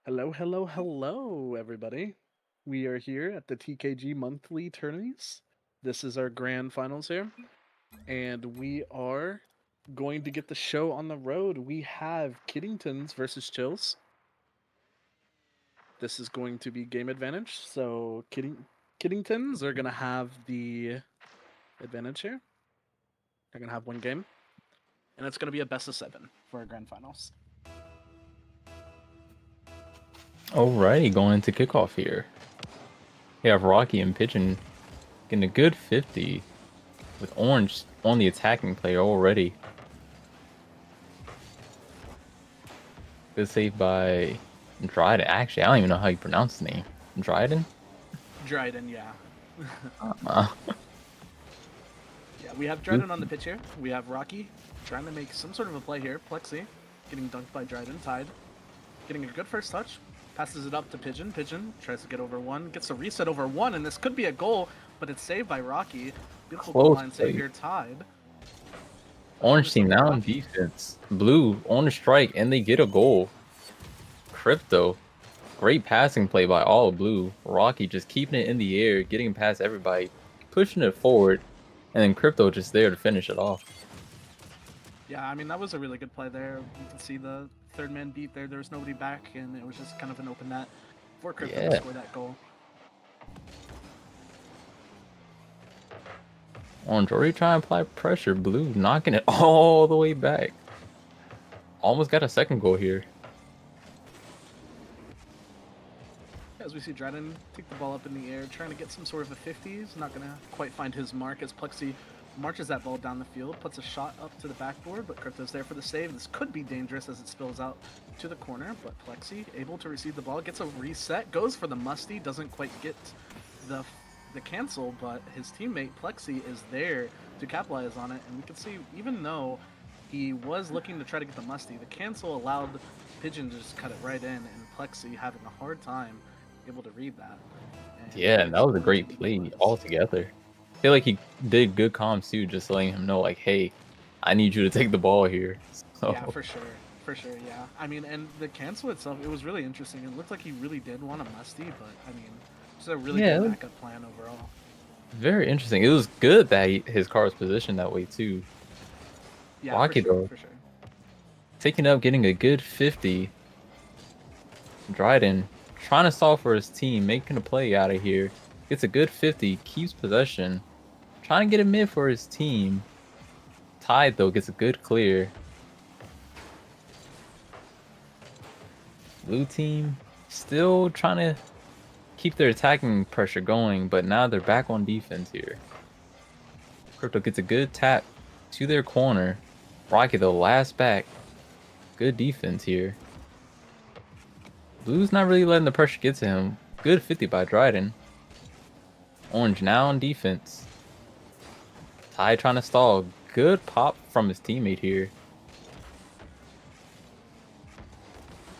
Hello, hello, hello, everybody. We are here at the TKG monthly tourneys. This is our grand finals here, and we are going to get the show on the road. We have Kiddingtons versus Chills. This is going to be game advantage, so Kiddingtons are going to have the advantage here. They're going to have one game, and it's going to be a best of 7 for our grand finals. Alrighty, going into kickoff here. We have Rocky and Pigeon getting a good 50 with Orange on the attacking player already. Good save by Dryden. Actually, I don't even know how you pronounce his name. Dryden? Dryden, yeah. Uh, Yeah, we have Dryden on the pitch here. We have Rocky trying to make some sort of a play here. Plexi getting dunked by Dryden, tied. Getting a good first touch. Passes it up to Pigeon. Pigeon tries to get over one. Gets a reset over one, and this could be a goal, but it's saved by Rocky. Beautiful goal line save here, tied. Orange team now on defense. Blue on the strike, and they get a goal. Crypto. Great passing play by all of Blue. Rocky just keeping it in the air, getting past everybody, pushing it forward, and then Crypto just there to finish it off. Yeah, I mean, that was a really good play there. You can see the third man beat there. There was nobody back, and it was just kind of an open net for Crypto to score that goal. Orange already trying to apply pressure. Blue knocking it all the way back. Almost got a second goal here. As we see Dryden take the ball up in the air, trying to get some sort of a 50. He's not going to quite find his mark as Plexi marches that ball down the field, puts a shot up to the backboard, but Crypto's there for the save. This could be dangerous as it spills out to the corner, but Plexi able to receive the ball, gets a reset, goes for the musty, doesn't quite get the cancel, but his teammate Plexi is there to capitalize on it, and we can see even though he was looking to try to get the musty, the cancel allowed Pigeon to just cut it right in, and Plexi having a hard time able to read that. And yeah, that was a great play altogether. I feel like he did good comms too, just letting him know like, hey, I need you to take the ball here. So. Yeah, for sure. For sure, yeah. I mean, and the cancel itself, it was really interesting. It looked like he really did want a musty, but I mean, it's a really good backup plan overall. Very interesting. It was good that his car was positioned that way too. Yeah, Rocky though, for sure. taking up, getting a good 50. Dryden trying to stall for his team, making a play out of here. Gets a good 50, keeps possession. Trying to get a mid for his team. Tied though, gets a good clear. Blue team still trying to keep their attacking pressure going, but now they're back on defense here. Crypto gets a good tap to their corner. Rocky though, last back. Good defense here. Blue's not really letting the pressure get to him. Good 50 by Dryden. Orange now on defense. Ty trying to stall. Good pop from his teammate here.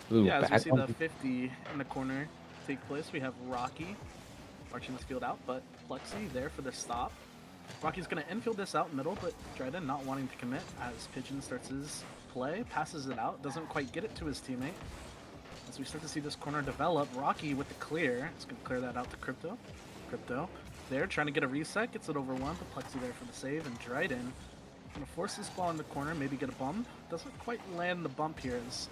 Blue yeah, as we see the 50 in the corner take place, we have Rocky marching this field out, but Plexi there for the stop. Rocky's going to infield this out middle, but Dryden not wanting to commit as Pigeon starts his play, passes it out, doesn't quite get it to his teammate. As we start to see this corner develop, Rocky with the clear. It's going to clear that out to Crypto. Crypto there, trying to get a reset. Gets it over one, but Plexi there for the save. And Dryden going to force this ball in the corner, maybe get a bump. Doesn't quite land the bump here as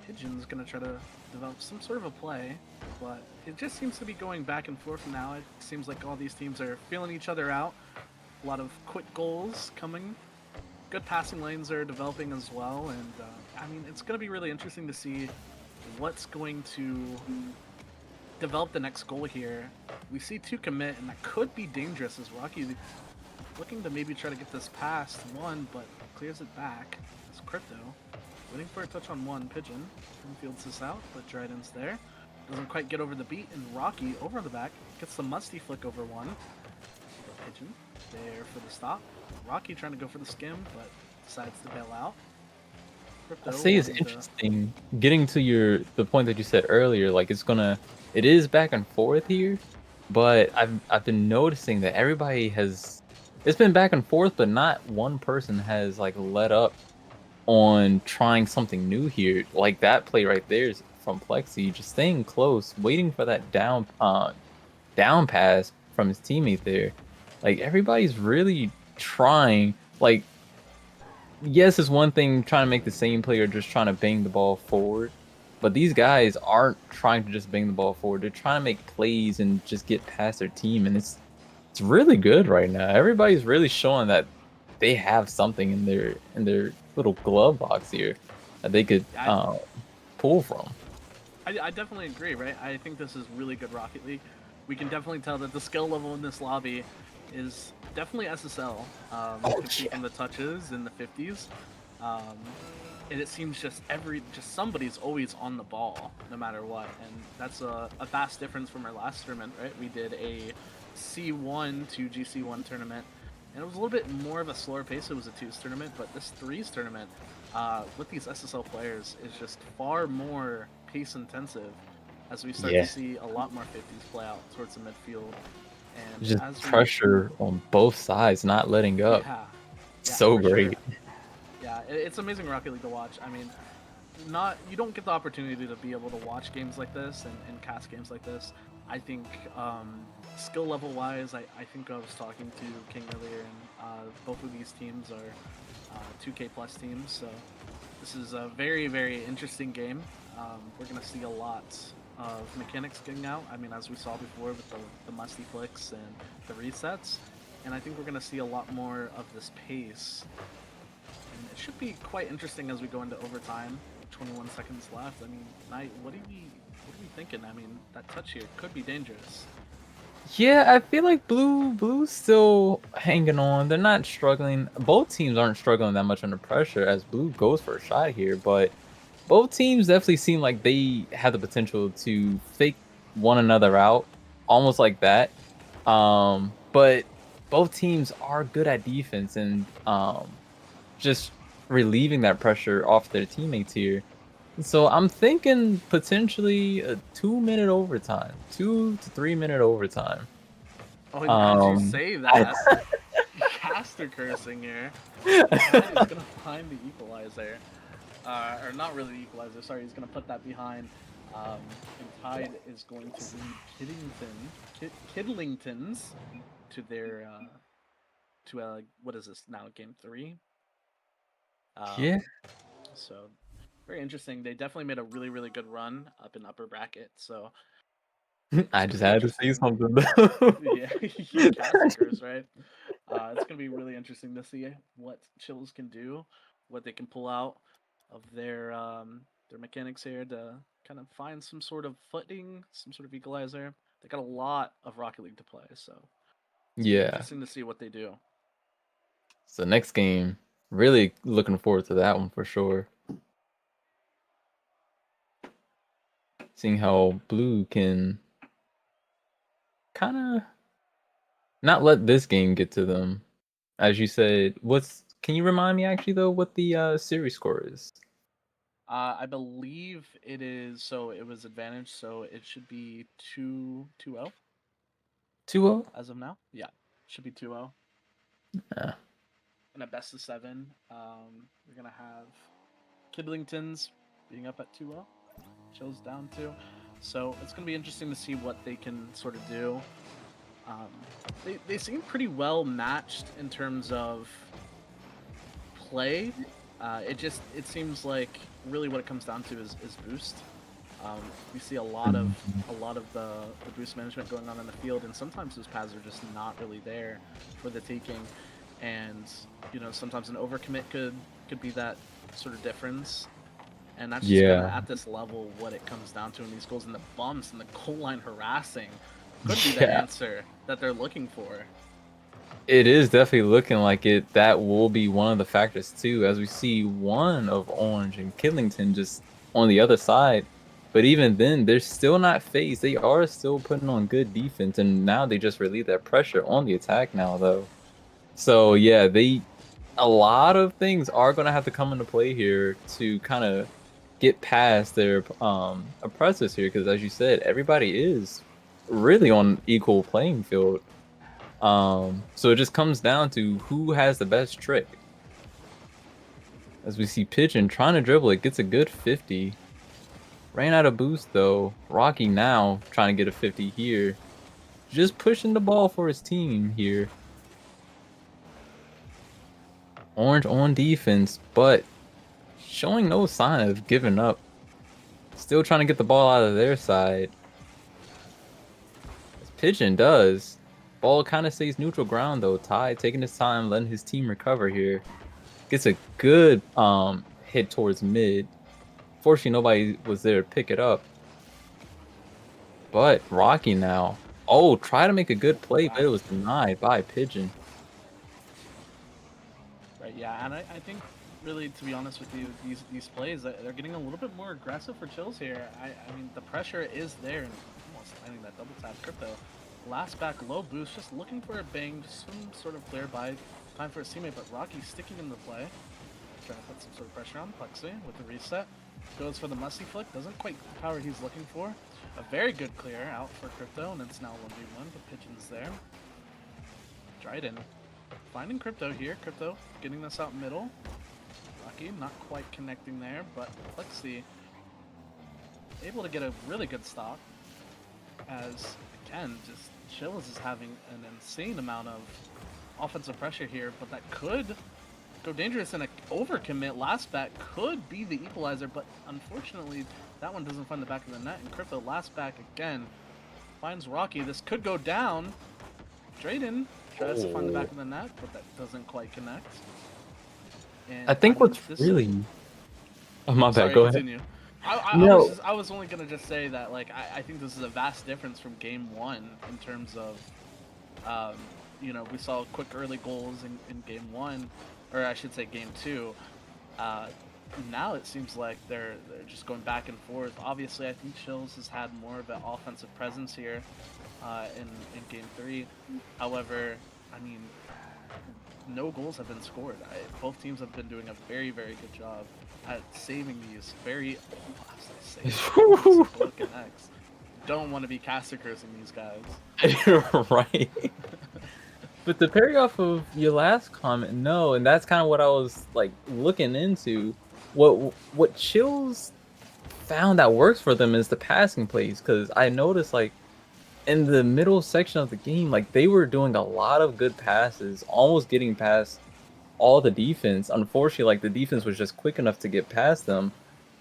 Pigeon's going to try to develop some sort of a play. But it just seems to be going back and forth now. It seems like all these teams are feeling each other out. A lot of quick goals coming. Good passing lanes are developing as well, and I mean, it's going to be really interesting to see what's going to develop the next goal here. We see 2 commit, and that could be dangerous as Rocky looking to maybe try to get this past one, but clears it back. It's Crypto waiting for a touch on one. Pigeon infields this out, but Dryden's there. Doesn't quite get over the beat, and Rocky over the back gets the musty flick over one. But Pigeon there for the stop. Rocky trying to go for the skim, but decides to bail out. I say it's interesting getting to the point that you said earlier. Like it is back and forth here, but I've been noticing that it's been back and forth, but not one person has like let up on trying something new here. Like that play right there from Plexi, just staying close, waiting for that down pass from his teammate there. Like, everybody's really trying. Like, yes, it's one thing trying to make the same player just trying to bang the ball forward, but these guys aren't trying to just bang the ball forward. They're trying to make plays and just get past their team, and it's really good right now. Everybody's really showing that they have something in their little glove box here that they could pull from. I definitely agree, right? I think this is really good Rocket League. We can definitely tell that the skill level in this lobby is definitely SSL. You can see from the touches in the 50s. And it seems just somebody's always on the ball, no matter what. And that's a vast difference from our last tournament, right? We did a C1 to GC1 tournament, and it was a little bit more of a slower pace. It was a 2s tournament, but this 3s tournament, with these SSL players, is just far more pace intensive as we start to see a lot more 50s play out towards the midfield. And just pressure on both sides, not letting up. Yeah, so great. Sure. Yeah, it's amazing Rocket League to watch. I mean, you don't get the opportunity to be able to watch games like this and cast games like this. I think skill level wise, I think I was talking to King earlier, and both of these teams are 2K plus teams, so this is a very, very interesting game. We're going to see a lot of mechanics getting out. I mean, as we saw before with the musty flicks and the resets, and I think we're going to see a lot more of this pace. And it should be quite interesting as we go into overtime. 21 seconds left. I mean, Knight, what are we thinking? I mean, that touch here could be dangerous. Yeah, I feel like Blue's still hanging on. They're not struggling. Both teams aren't struggling that much under pressure as Blue goes for a shot here, but both teams definitely seem like they have the potential to fake one another out, almost like that. But both teams are good at defense and just relieving that pressure off their teammates here. So I'm thinking potentially a 2-minute overtime, 2 to 3 minute overtime. Oh, did you say that? Caster cursing here. He's gonna find the equalizer. Or not really the equalizer, sorry, he's going to put that behind. And Tide is going to lead Kidlingtons to their, what is this now, game 3? Yeah. So, very interesting. They definitely made a really, really good run up in upper bracket, so. I just had to say something, though. Yeah, Casters, right? It's going to be really interesting to see what Chills can do, what they can pull out of their mechanics here to kind of find some sort of footing, some sort of equalizer. They got a lot of Rocket League to play, so it's interesting to see what they do. So next game, really looking forward to that one for sure. Seeing how Blue can kind of not let this game get to them. As you said, can you remind me actually though what the series score is? I believe it is, so it was advantage, so it should be 2-0. 2-0? As of now? Yeah, should be 2-0. Yeah. In a best of 7, we're going to have Kidlingtons being up at 2-0. Chills down 2. So it's going to be interesting to see what they can sort of do. They seem pretty well matched in terms of play. It seems like really what it comes down to is boost. We see a lot of the boost management going on in the field, and sometimes those paths are just not really there for the taking. And sometimes an overcommit could be that sort of difference. And that's just kind of at this level what it comes down to in these goals, and the bumps and the goal line harassing could be the answer that they're looking for. It is definitely looking like it. That will be one of the factors too, as we see one of Orange and Kidlington just on the other side. But even then, they're still not phased. They are still putting on good defense, and now they just relieve that pressure on the attack now, though. So yeah, a lot of things are going to have to come into play here to kind of get past their oppressors here, because as you said, everybody is really on equal playing field. So it just comes down to who has the best trick. As we see Pigeon trying to dribble, it gets a good 50. Ran out of boost though. Rocky now trying to get a 50 here. Just pushing the ball for his team here. Orange on defense, but showing no sign of giving up. Still trying to get the ball out of their side. As Pigeon does. Ball kind of stays neutral ground though. Ty taking his time, letting his team recover here. Gets a good hit towards mid. Fortunately, nobody was there to pick it up. But Rocky now. Oh, try to make a good play, but it was denied by Pigeon. Right, yeah, and I think really, to be honest with you, these plays, they're getting a little bit more aggressive for Chills here. I mean, the pressure is there, and almost landing that double tap Crypto. Last back, low boost, just looking for a bang, just some sort of clear by. Time for a teammate, but Rocky sticking in the play. Trying to put some sort of pressure on Plexi with the reset. Goes for the musty flick, doesn't quite the power he's looking for. A very good clear out for Crypto, and it's now 1v1. The Pigeon's there. Dryden finding Crypto here. Crypto getting this out middle. Rocky not quite connecting there, but Plexi able to get a really good stop. As again, just Chills is having an insane amount of offensive pressure here, but that could go dangerous, and an overcommit last back could be the equalizer, but unfortunately that one doesn't find the back of the net, and Crypto last back again finds Rocky. This could go down. Drayden tries to find the back of the net, but that doesn't quite connect. And I think what's really... Oh, my bad, go continue. ahead. No. I was only going to just say that, like, I think this is a vast difference from game one in terms of, you know, we saw quick early goals in game one, or I should say game two. Now it seems like they're just going back and forth. Obviously, I think Chills has had more of an offensive presence here in game three. However, I mean, no goals have been scored. Both teams have been doing a very, very good job at saving these very... Don't want to be caster cursing these guys. Right. But to parry off of your last comment, no, and that's kind of what I was like looking into. What Chills found that works for them is the passing plays, because I noticed like in the middle section of the game, like they were doing a lot of good passes, almost getting past all the defense. Unfortunately, like the defense was just quick enough to get past them,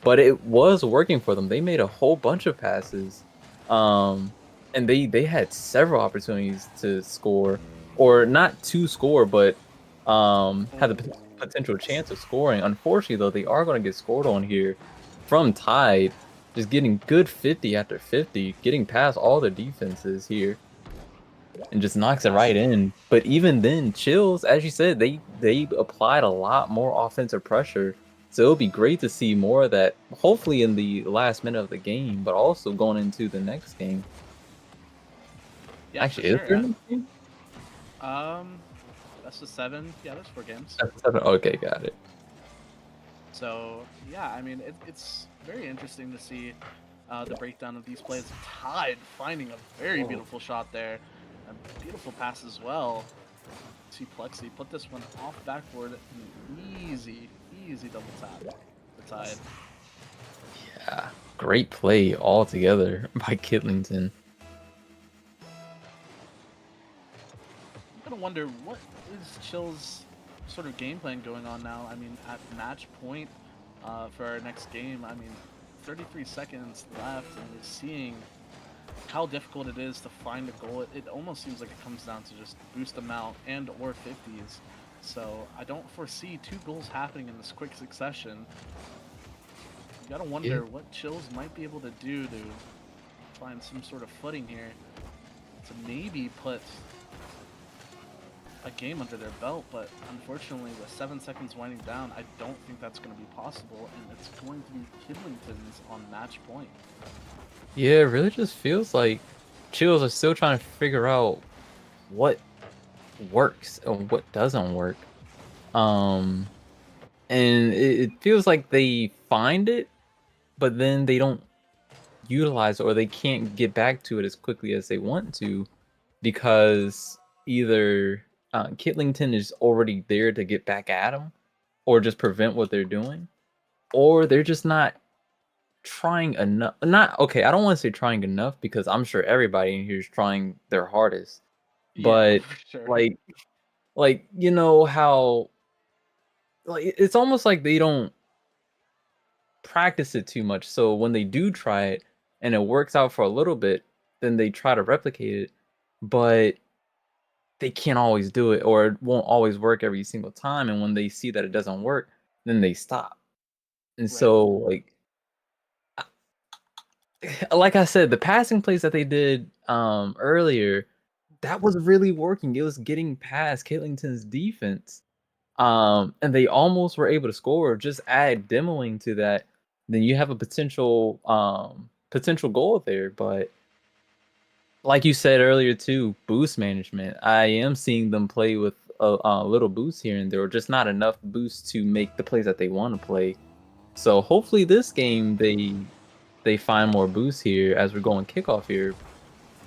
but it was working for them. They made a whole bunch of passes, and they had several opportunities to score, or not to score, but had the potential chance of scoring. Unfortunately, though, they are going to get scored on here from Tide. Just getting good 50 after 50, getting past all the defenses here, and just knocks it right in. But even then, Chills, as you said, they applied a lot more offensive pressure. So it'll be great to see more of that, hopefully in the last minute of the game, but also going into the next game. Yeah, actually, is there a game? That's the 7. Yeah, there's 4 games. That's 7. Okay, got it. So yeah, I mean, it's very interesting to see the breakdown of these plays. Tide finding a very beautiful shot there, a beautiful pass as well. See Plexi put this one off backboard, an easy double tap for Tide. Yeah, great play altogether by Kitlington. I'm gonna wonder what is Chill's sort of game plan going on now. I mean, at match point for our next game, I mean, 33 seconds left, and we're seeing how difficult it is to find a goal. It almost seems like it comes down to just boost amount and or 50s. So I don't foresee 2 goals happening in this quick succession. You gotta wonder what Chills might be able to do to find some sort of footing here to maybe put a game under their belt, but unfortunately with 7 seconds winding down, I don't think that's going to be possible, and it's going to be Kidlington's on match point. Yeah, it really just feels like Chills are still trying to figure out what works and what doesn't work. And it feels like they find it, but then they don't utilize it, or they can't get back to it as quickly as they want to, because either Kitlington is already there to get back at them, or just prevent what they're doing, or they're just not trying enough. Not okay. I don't want to say trying enough because I'm sure everybody in here is trying their hardest. Yeah, But for sure. like you know how like it's almost like they don't practice it too much. So when they do try it and it works out for a little bit, then they try to replicate it, but they can't always do it or it won't always work every single time. And when they see that it doesn't work, then they stop. And Right. so like I said, the passing plays that they did earlier, that was really working. It was getting past Kitlington's defense. And they almost were able to score. Just add demoing to that, then you have a potential goal there. But like you said earlier too, boost management. I am seeing them play with a little boost here and there, or just not enough boost to make the plays that they want to play. So hopefully this game they find more boosts here as we're going kickoff here.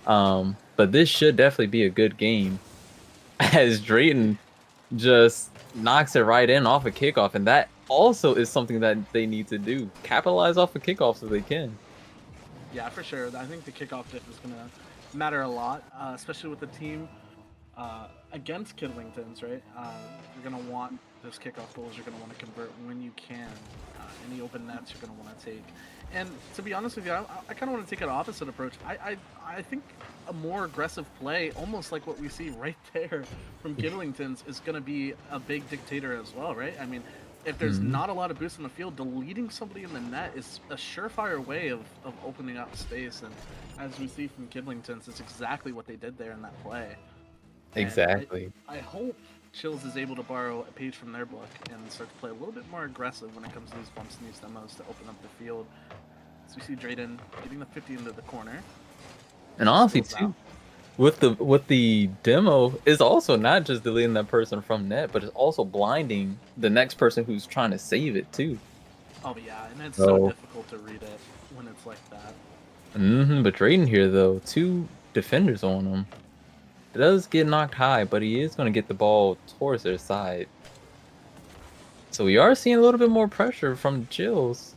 But this should definitely be a good game as Drayton just knocks it right in off a kickoff, and that also is something that they need to do. Capitalize off a kickoff so they can. Yeah, for sure. I think the kickoff diff is gonna matter a lot, especially with the team against Kidlingtons, right? You're gonna want those kickoff goals. You're gonna want to convert when you can. Any open nets you're gonna want to take. And to be honest with you, I kind of want to take an opposite approach. I think a more aggressive play, almost like what we see right there from Kidlingtons, is gonna be a big dictator as well, right? I mean, if there's not a lot of boost in the field, deleting somebody in the net is a surefire way of opening up space. And as we see from Kidlingtons, it's exactly what they did there in that play. Exactly. I hope Chills is able to borrow a page from their book and start to play a little bit more aggressive when it comes to these bumps and these demos to open up the field. So we see Drayden getting the 50 into the corner. And honestly too, with the demo is also not just deleting that person from net, but it's also blinding the next person who's trying to save it too. Oh yeah, and it's so difficult to read it when it's like that. But Drayden here though, 2 defenders on him. It does get knocked high, but he is going to get the ball towards their side. So we are seeing a little bit more pressure from Chills.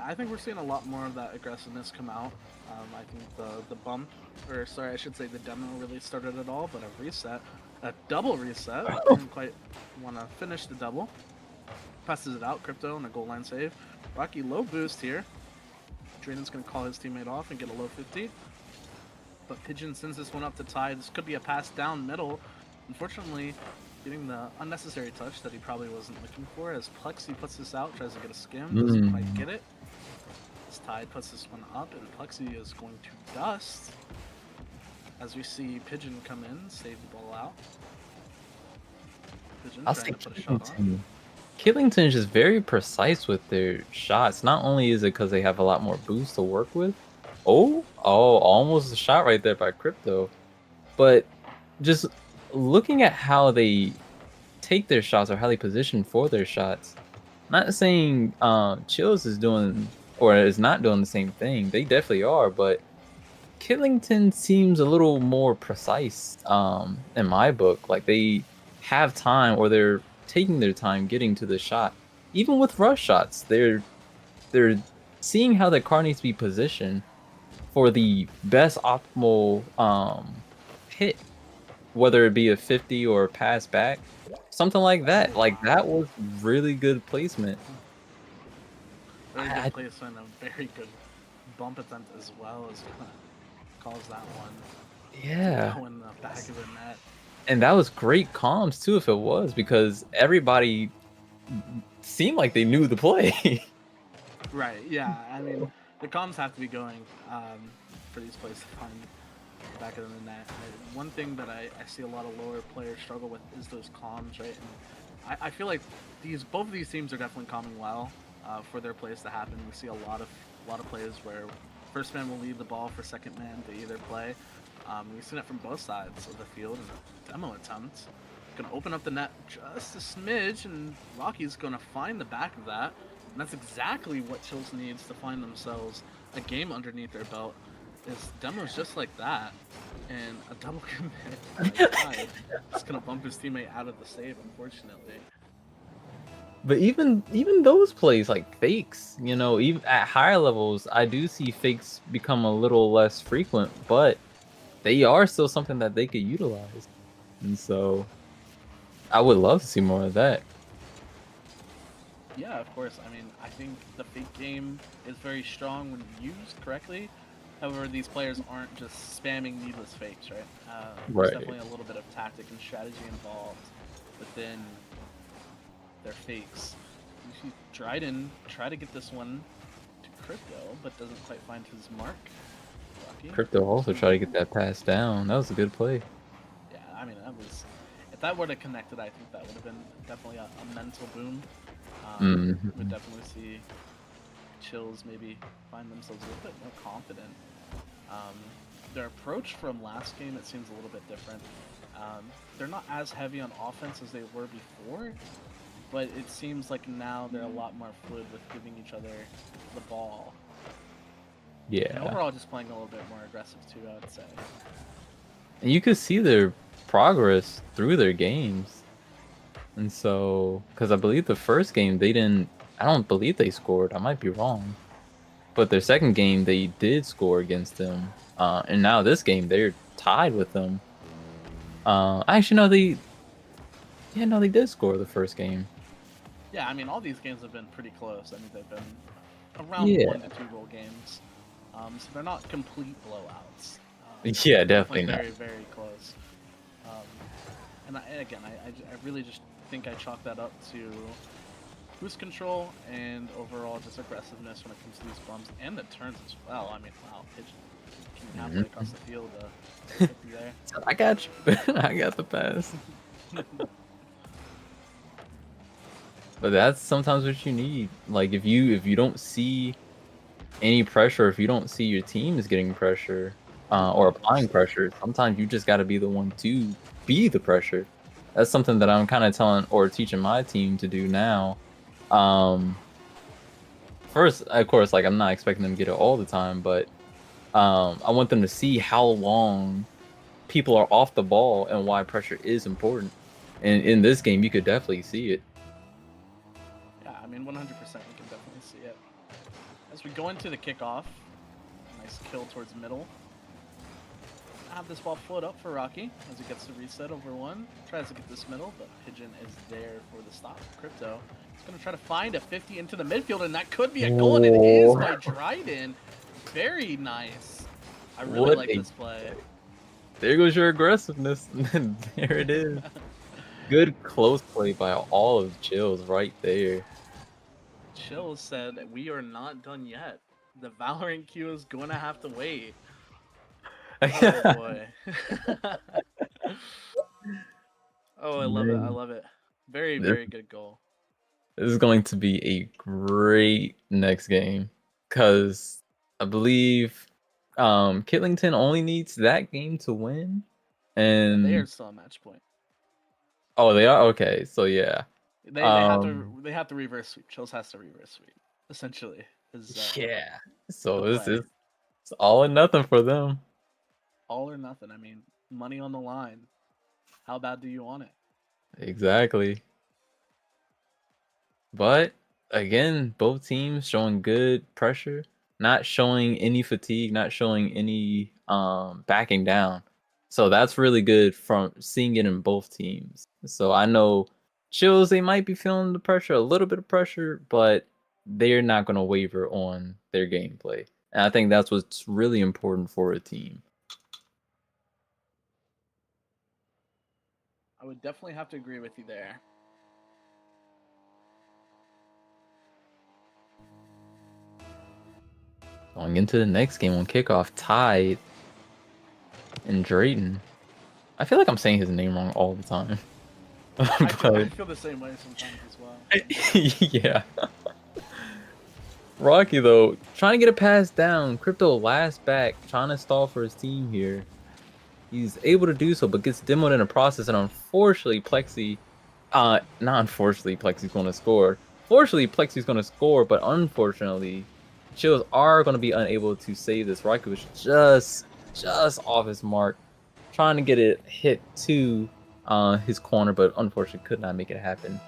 I think we're seeing a lot more of that aggressiveness come out. I think the bump, or sorry, I should say the demo really started it all, but a double reset. Didn't quite want to finish the double. Passes it out, Crypto, and a goal line save. Rocky low boost here. Drayden's going to call his teammate off and get a low 50. But Pigeon sends this one up to tie. This could be a pass down middle. Unfortunately, getting the unnecessary touch that he probably wasn't looking for as Plexi puts this out, tries to get a skim, doesn't quite get it. This Tide puts this one up, and Plexi is going to dust. As we see Pigeon come in, save the ball out. Pigeon trying to put a shot on. Killington is just very precise with their shots. Not only is it because they have a lot more boost to work with. Oh, almost a shot right there by Crypto. But just looking at how they take their shots or how they position for their shots, not saying Chills is doing or is not doing the same thing. They definitely are, but Killington seems a little more precise in my book. Like they have time or they're taking their time getting to the shot. Even with rush shots, they're seeing how the car needs to be positioned for the best optimal hit, whether it be a 50 or a pass back, something like that. Like that was really good placement. Very good placement, a very good bump attempt as well as calls that one. Yeah. Go in the back of the net. And that was great comms too, if it was, because everybody seemed like they knew the play. Right. Yeah. I mean, the comms have to be going for these plays to find the back of the net. One thing that I see a lot of lower players struggle with is those comms, right? And I feel like both of these teams are definitely comming well for their plays to happen. We see a lot of plays where first man will lead the ball for second man to either play. We've seen it from both sides of the field in a demo attempt. Gonna open up the net just a smidge, and Rocky's gonna find the back of that. And that's exactly what Chills needs to find themselves a game underneath their belt. Is demos just like that, and a double commit. It's gonna bump his teammate out of the save, unfortunately. But even those plays like fakes, you know, even at higher levels, I do see fakes become a little less frequent, but they are still something that they could utilize. And so I would love to see more of that. Yeah, of course. I mean, I think the fake game is very strong when used correctly. However, these players aren't just spamming needless fakes, right? There's Right. definitely a little bit of tactic and strategy involved within their fakes. You see Dryden try to get this one to Crypto, but doesn't quite find his mark. Rocky. Crypto also tried to get that pass down. That was a good play. Yeah, I mean, that was... If that were to connected, I think that would have been definitely a mental boom. Would definitely see Chills maybe find themselves a little bit more confident. Their approach from last game, it seems a little bit different. They're not as heavy on offense as they were before, but it seems like now they're a lot more fluid with giving each other the ball. Yeah. And overall, just playing a little bit more aggressive too, I would say. And you could see their progress through their games. And so, because I believe the first game they didn't, I don't believe they scored. I might be wrong. But their second game they did score against them. And now this game they're tied with them. Actually, no, they did score the first game. Yeah, I mean, all these games have been pretty close. I mean, they've been around Yeah. 1 to 2 goal games. So they're not complete blowouts. Yeah, definitely not. Very, very close. And again, I really just think I chalk that up to boost control and overall just aggressiveness when it comes to these bumps and the turns as well. I mean, wow, Pigeon came halfway across the field there. I got you. I got the pass. But that's sometimes what you need. Like if you don't see any pressure, if you don't see your team is getting pressure or applying pressure, sometimes you just got to be the one to be the pressure. That's something that I'm kind of telling or teaching my team to do now. First, of course, like I'm not expecting them to get it all the time, but I want them to see how long people are off the ball and why pressure is important. And in this game, you could definitely see it. Yeah, I mean, 100% we can definitely see it. As we go into the kickoff, nice kill towards middle. Have this ball float up for Rocky as he gets the reset over one. Tries to get this middle, but Pigeon is there for the stop. Crypto is going to try to find a 50 into the midfield, and that could be a goal, and it is by Dryden. Very nice. I really like this play. There goes your aggressiveness. There it is. Good close play by all of Chills right there. Chills said, "We are not done yet. The Valorant queue is going to have to wait." Oh boy. Oh, I love it. I love it. Very, very good goal. This is going to be a great next game because I believe Kitlington only needs that game to win. And they are still a match point. Oh, they are? Okay, so yeah. They have to reverse sweep. Chills has to reverse sweep, essentially. Yeah. So this is it's all or nothing for them. All or nothing. I mean, money on the line. How bad do you want it? Exactly. But again, both teams showing good pressure, not showing any fatigue, not showing any backing down. So that's really good from seeing it in both teams. So I know Chills, they might be feeling the pressure, a little bit of pressure, but they're not going to waver on their gameplay. And I think that's what's really important for a team. I would definitely have to agree with you there. Going into the next game on kickoff, Tide and Drayton. I feel like I'm saying his name wrong all the time. I feel the same way sometimes as well. Yeah. Rocky, though, trying to get a pass down. Crypto last back, trying to stall for his team here. He's able to do so, but gets demoed in the process, and unfortunately, Plexi... not unfortunately, Plexi's going to score. Fortunately, Plexi's going to score, but unfortunately, Chills are going to be unable to save this. Rocky was just off his mark, trying to get it hit to his corner, but unfortunately could not make it happen.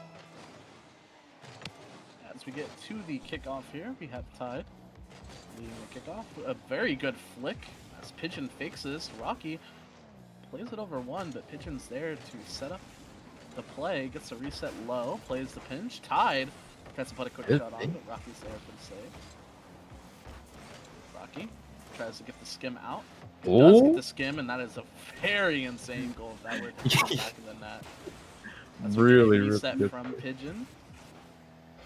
As we get to the kickoff here, we have Tide leading the kickoff. A very good flick as Pigeon fakes this. Rocky plays it over one, but Pigeon's there to set up the play. Gets a reset low, plays the pinch. Tide tries to put a quick shot on, but Rocky's there for the save. Rocky tries to get the skim out. He does get the skim, and that is a very insane goal if that were to come back in the net. As we Really, get a reset really from Pigeon.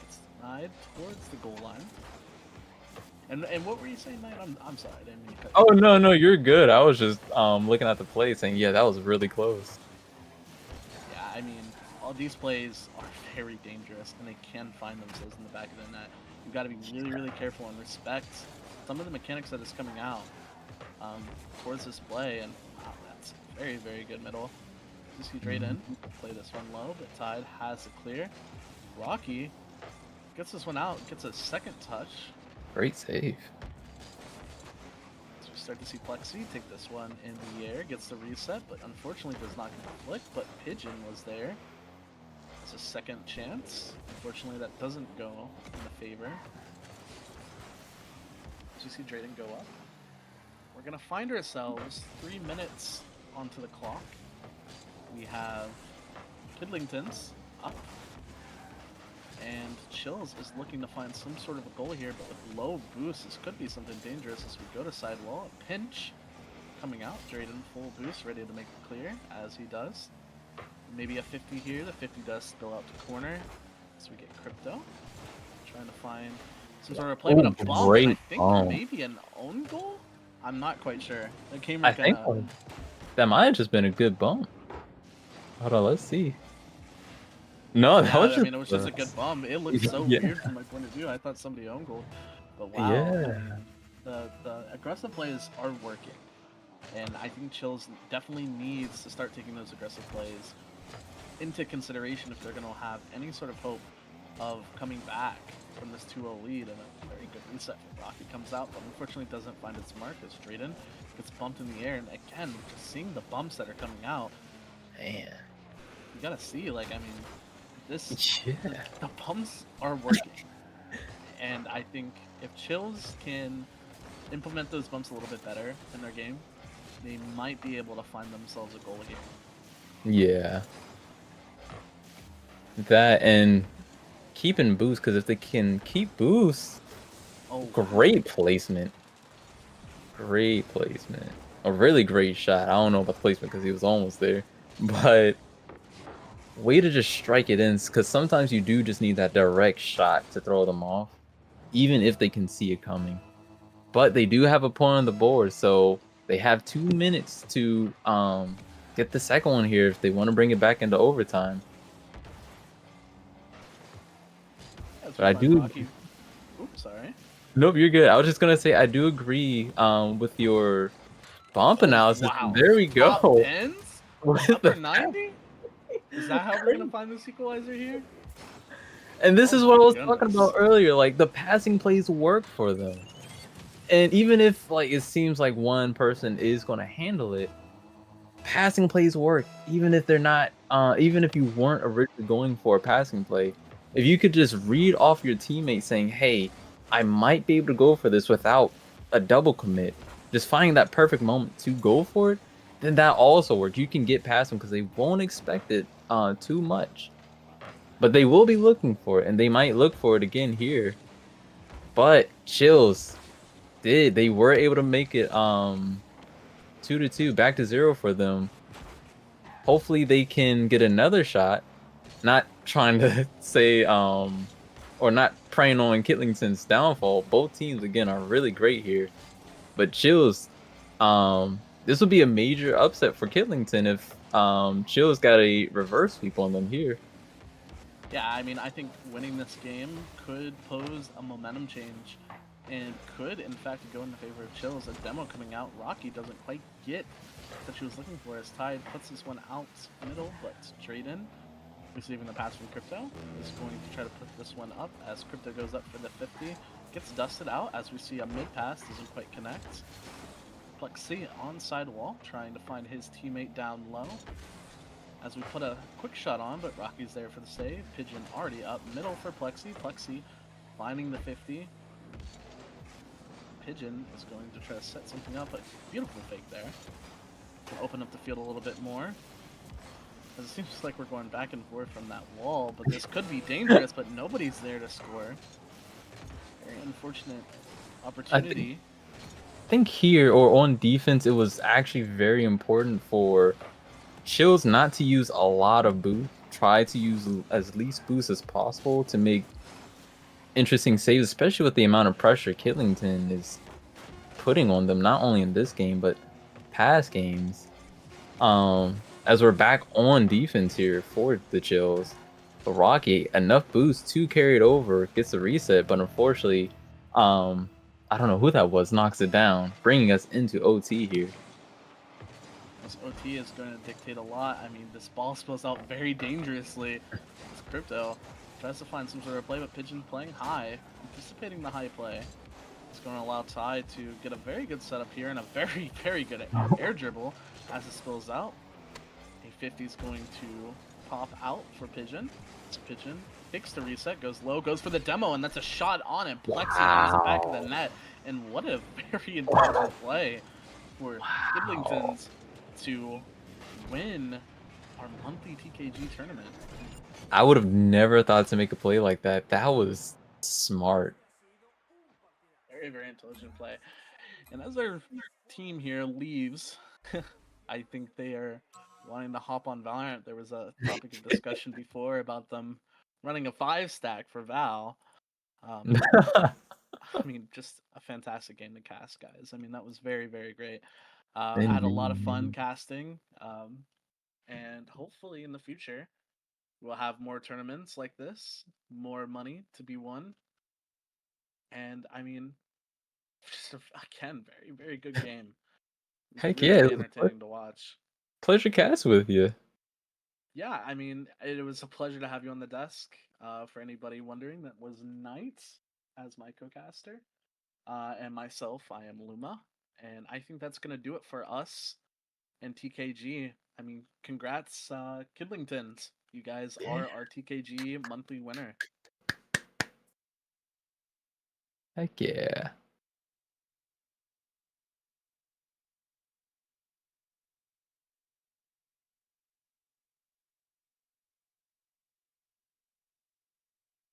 It's Knight towards the goal line. And what were you saying, Knight? I'm sorry, I didn't mean to cut you. Oh no, you're good. I was just looking at the play saying, yeah, that was really close. Yeah, I mean, all these plays are very dangerous, and they can find themselves in the back of the net. You've got to be really, really careful and respect some of the mechanics that is coming out towards this play. And wow, that's very, very good middle. You see Drayden play this one low, but Tide has it clear. Rocky gets this one out, gets a second touch. Great save. So we start to see Plexi take this one in the air, gets the reset, but unfortunately does not get the flick, but Pigeon was there. It's a second chance. Unfortunately, that doesn't go in the favor. As you see Drayden go up. We're going to find ourselves 3 minutes onto the clock. We have Kidlington's up. And Chills is looking to find some sort of a goal here, but with low boost, this could be something dangerous as we go to sidewall. A pinch coming out. Drayden full boost, ready to make it clear, as he does. Maybe a 50 here. The 50 does spill out to corner. So we get Crypto. Trying to find some sort of play, but a bump. Great I think maybe an own goal? I'm not quite sure. It came I think that might have just been a good bump. Hold on, let's see. No, that was just, it was just a good bump. It looked so weird from my point of view. I thought somebody owned goal. But wow. Yeah. The aggressive plays are working. And I think Chills definitely needs to start taking those aggressive plays into consideration if they're going to have any sort of hope of coming back from this 2-0 lead. And a very good reset for Rocky comes out, but unfortunately doesn't find its mark as Drayden gets bumped in the air. And again, just seeing the bumps that are coming out. Man. You gotta see, like, I mean, this the bumps are working. And I think if Chills can implement those bumps a little bit better in their game, they might be able to find themselves a goal here. Yeah. That and keeping boost, because if they can keep boost, great placement. Great placement. A really great shot. I don't know about the placement because he was almost there. But way to just strike it in, because sometimes you do just need that direct shot to throw them off, even if they can see it coming. But they do have a point on the board, so they have 2 minutes to get the second one here if they want to bring it back into overtime. But I do. Oops, sorry. Nope, you're good. I was just gonna say I do agree with your bump analysis. Wow. There we go. Top tens? Upper 90? Is that how we're gonna find this equalizer here? And this is what I was talking about earlier. Like, the passing plays work for them. And even if, like, it seems like one person is going to handle it, passing plays work. Even if they're not, even if you weren't originally going for a passing play, if you could just read off your teammate saying, hey, I might be able to go for this without a double commit, just finding that perfect moment to go for it, then that also works. You can get past them because they won't expect it too much. But they will be looking for it, and they might look for it again here. But Chills they were able to make it 2-2, back to 0 for them. Hopefully they can get another shot. Not trying to say or not preying on Kitlington's downfall. Both teams again are really great here. But Chills, this would be a major upset for Kitlington if Chills got a reverse sweep on them here. Yeah, I mean, I think winning this game could pose a momentum change and could, in fact, go in the favor of Chills. A demo coming out, Rocky doesn't quite get what she was looking for as Tide puts this one out middle, but Drayden, receiving the pass from Crypto, is going to try to put this one up as Crypto goes up for the 50. Gets dusted out as we see a mid-pass, doesn't quite connect. Plexi on sidewall, trying to find his teammate down low. As we put a quick shot on, but Rocky's there for the save. Pigeon already up middle for Plexi. Plexi finding the 50. Pigeon is going to try to set something up. A beautiful fake there. Can open up the field a little bit more. It seems like we're going back and forth from that wall, but this could be dangerous, but nobody's there to score. Very unfortunate opportunity. I think here, or on defense, it was actually very important for Chills not to use a lot of boost. Try to use as least boost as possible to make interesting saves, especially with the amount of pressure Killington is putting on them, not only in this game, but past games. As we're back on defense here for the Chills, the Rocky, enough boost to carry it over, gets a reset, but unfortunately, I don't know who that was, knocks it down, bringing us into OT here. This OT is going to dictate a lot. I mean, this ball spills out very dangerously. This Crypto tries to find some sort of play, but Pigeon playing high, anticipating the high play. It's going to allow Ty to get a very good setup here and a very, very good air dribble as it spills out. A 50 is going to pop out for Pigeon. It's Pigeon takes the reset, goes low, goes for the demo, and that's a shot on it. Plexi on the back of the net. And what a very intelligent play for Kidlingtons to win our monthly TKG tournament. I would have never thought to make a play like that. That was smart. Very, very intelligent play. And as our team here leaves, I think they are wanting to hop on Valorant. There was a topic of discussion before about them running a 5-stack for Val. I mean, just a fantastic game to cast, guys. I mean, that was very, very great. I had a lot of fun casting, and hopefully in the future we'll have more tournaments like this, more money to be won, and I mean, just again, very, very good game. Heck Really, yeah, really entertaining to watch. pleasure cast with you. Yeah, I mean, it was a pleasure to have you on the desk. For anybody wondering, that was Knight as my co-caster. And myself, I am Luma. And I think that's going to do it for us and TKG. I mean, congrats, Kidlingtons. You guys are our TKG monthly winner. Heck yeah.